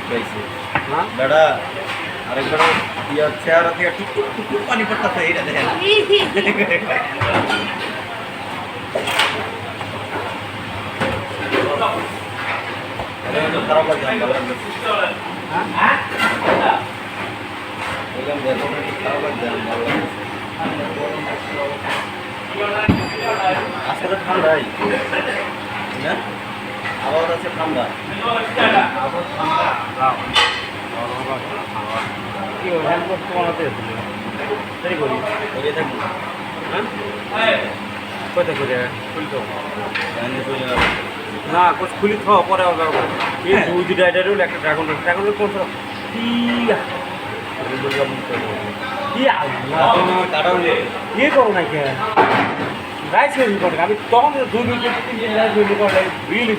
পাইছে হ্যাঁ বেটা আরেকবার ইয়া চেহারা থেকে টুক টুক টুক পানি পড়তেছে এইটা দেখেন খারাপ লাগছে আজকে তো ঠান্ডাই হ্যাঁ আবহাওয়া আছে ঠান্ডা কি হ্যান্ড করতে বানাতে দেরি করি করিয়ে থাকি হ্যাঁ কোথায় করে খুলতো না কোচ খুলি থ পরে এই দুই ডাইডার রোল একটা ড্রাগন রোল কোন ইয়ে করো না কে রাইস তৈরি করে আমি তখন 2 মিনিট 3 মিনিট রাইস তৈরি করে বিল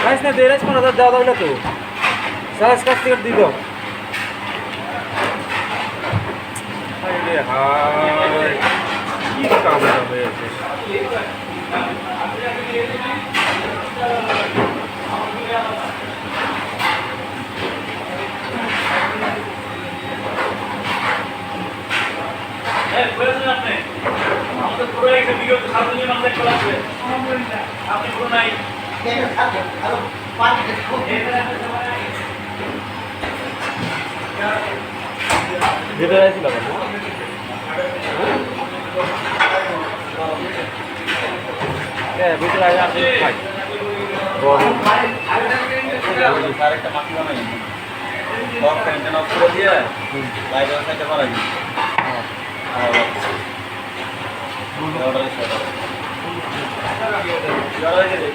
রাইস না রাইস কোন দেওয়া দাও তো সালাস কাছ থেকে দিয়ে দাও হায় কি কাম হয়েছে আমাদের পুরো একটা বিগত 7 দিনের মধ্যে খোলা আছে আপনি পুরো নাই আরো 5 যেটা আছে লাগা না ভিতরে আগে আপনি খাই বড় আরেকটা মাটি বানাই বক্স এন্টেন অফ করে দিয়ে লাইট অন সাইডে মারাই হ্যাঁ অর্ডার সেটা যারা গেলে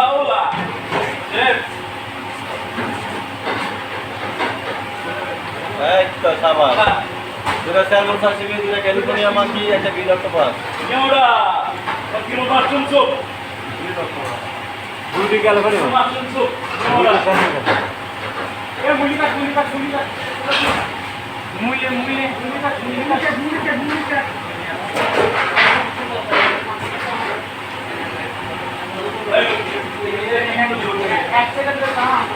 আওলা শেফ এই তো সাবাস দুটো স্যালমন সাশিমি দুটো ক্যালিফোর্নিয়া মাকি একটা বিল অক্টোপাস নিওরা 1 কিলো মাশরুম স্যুপ দুটো ক্যালিফোর্নিয়া মাশরুম স্যুপ নিওরা এ মুলিকা এক সেকেন্ডে কাম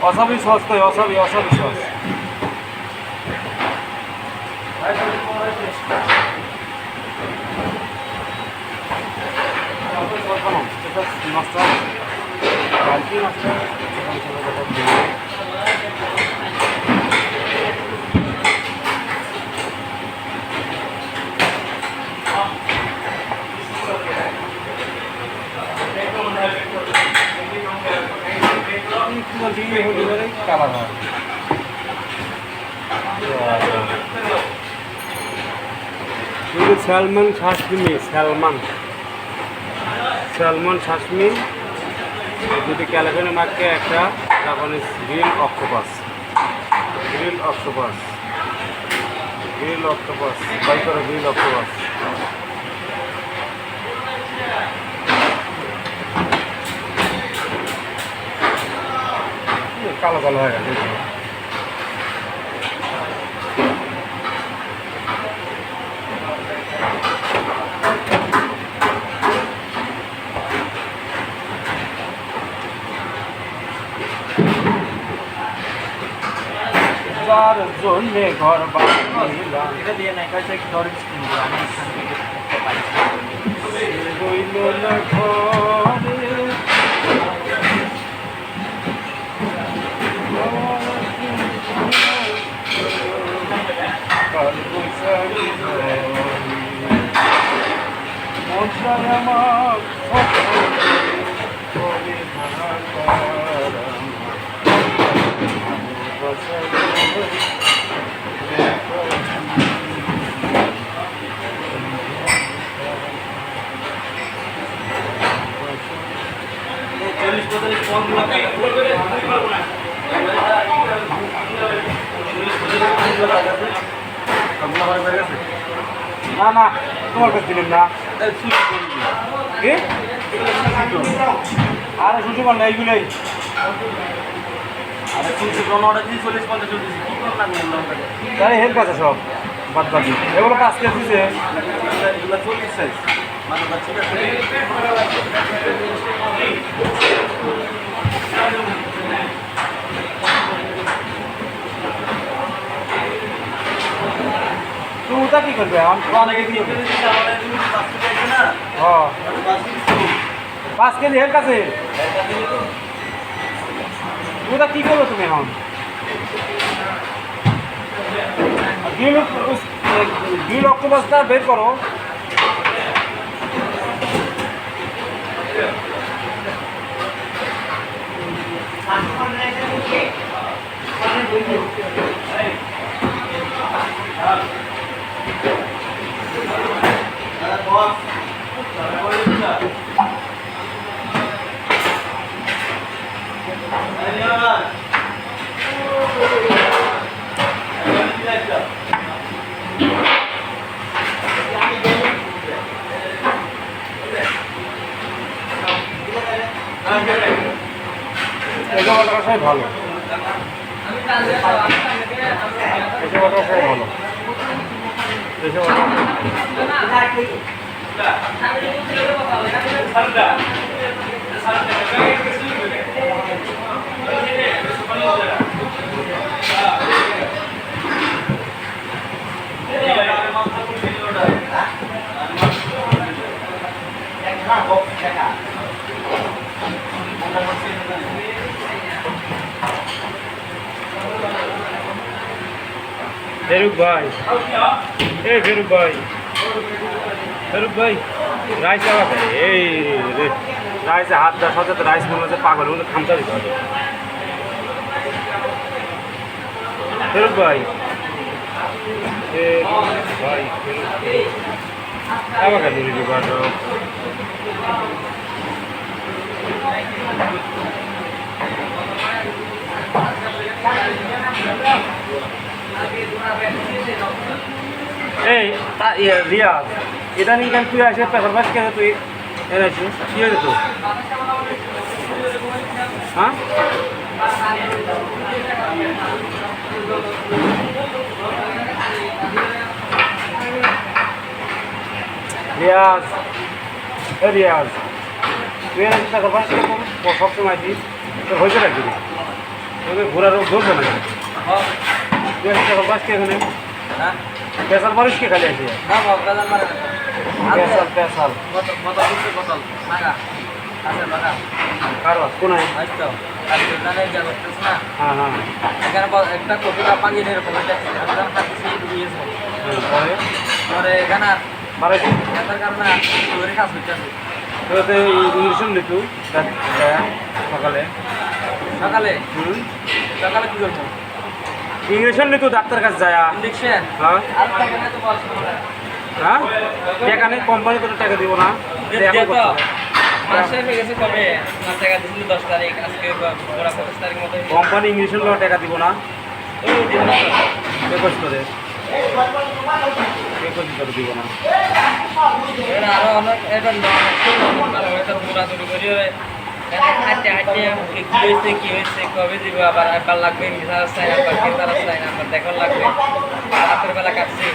wasabi sauce তো wasabi sauce কালার হয় স্যালমন সাশমি স্যালমন সাশমি যদি ক্যালিফোর্নিয়া মার্কে একটা জাপানিজ গ্রিল অক্টোপাস বাই করে গ্রিল অক্টোপাস কালো কালো হয়ে গেছে যার জন্যে ঘর বানাইলাম এটা দিয়ে নাই কইছে কি ধরে কিনবো আমি এখান থেকে পাইছি রইল না ঘরে না না তোমার কাছে দিলেন না কি আরে সুশি বল না এইগুলোই তাই হের কাছে সব বাদ বাকি এগুলো 5 কেজি দিছে এগুলো 40 সাইজ তো ওটা কি করবে আমি হ্যাঁ 5 কেজি হের কাছে ওটা কি করবো তুমি এখন গ্রিল অক্টোপাসটা বের করো এগারোটা রসাই ভালো এগারোটা রসাই ভালো ফেরুক ভাই ফেরুক ভাই রাইস আবার এই রাইসে হাত দেওয়ার সাথে তো রাইস মনে হচ্ছে পাগল মনে খামচা দিতে হবে ফেরুক ভাই আবার কেন রিভিউ করো এই রিয়াজ এটা নিয়ে তুই আসে পেপার বাস কেন তুই এনেছিস কি হয়েছে তো হ্যাঁ রিয়াজ রিয়াজ তুই এনেছিস পেপার বাস সবসময় দিস তোর হয়েছে নাকি তোকে ঘোরার ধরছে না তুই এনেছিস পেপার বাস কে এখানে হ্যাঁ পেশাল মানুষ কে খালি আছে পেশাল কোন হ্যাঁ হ্যাঁ একটা কপিটা পানি এরকম পরে এখানে কারণে কাজ করতে ইঞ্জেকশন নিতু সকালে সকালে সকালে কি করবো ইঞ্জেকশন নিতু ডাক্তার কাছে যায় ইঞ্জেকশন হ্যাঁ হ্যাঁ টাকা নেই কোম্পানি তোর টাকা দিব না কোম্পানি ইঞ্জেকশন টাকা দিব না বেকস করে দিব না আরো অনেক হাঁটতে হাঁটতে কি হয়েছে কবে দিব আবার একবার লাগবে মিশার চাই আবার কেতার চাই না আবার দেখার লাগবে রাতের বেলা কাটছি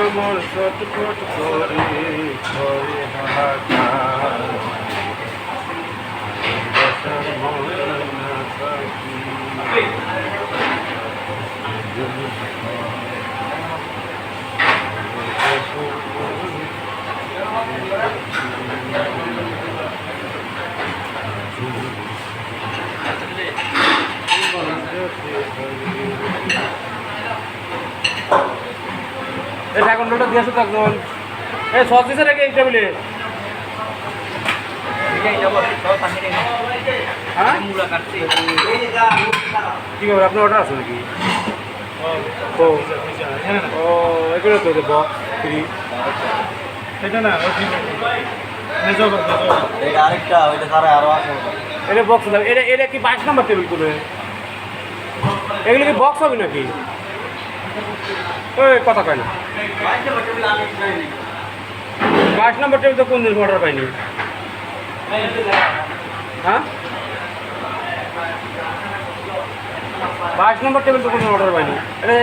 আমার চটপট করে ঘরে হাহাকার বসার মনে না থাকি এই ড্রাগন রোলটা দিয়ে আসো তো একজন। এই সস দিছে নাকি এই টেবিলে? হ্যাঁ কি খবর, আপনার অর্ডার আছে নাকি? ও এগুলো তো বক্স ফ্রি সেটা না, আরেকটা ওইটা ছাড়া আরো আছে। এটা বক্স এটা এটা কি 22 নম্বর টেবিল করে? এগুলো কি বক্স হবে নাকি? ওই কথা কয় না, 22 নম্বর টেবিল তো কোন দিন অর্ডার পাইনি। হ্যাঁ 22 নম্বর টেবিল তো কোনো অর্ডার পাইনি। এটা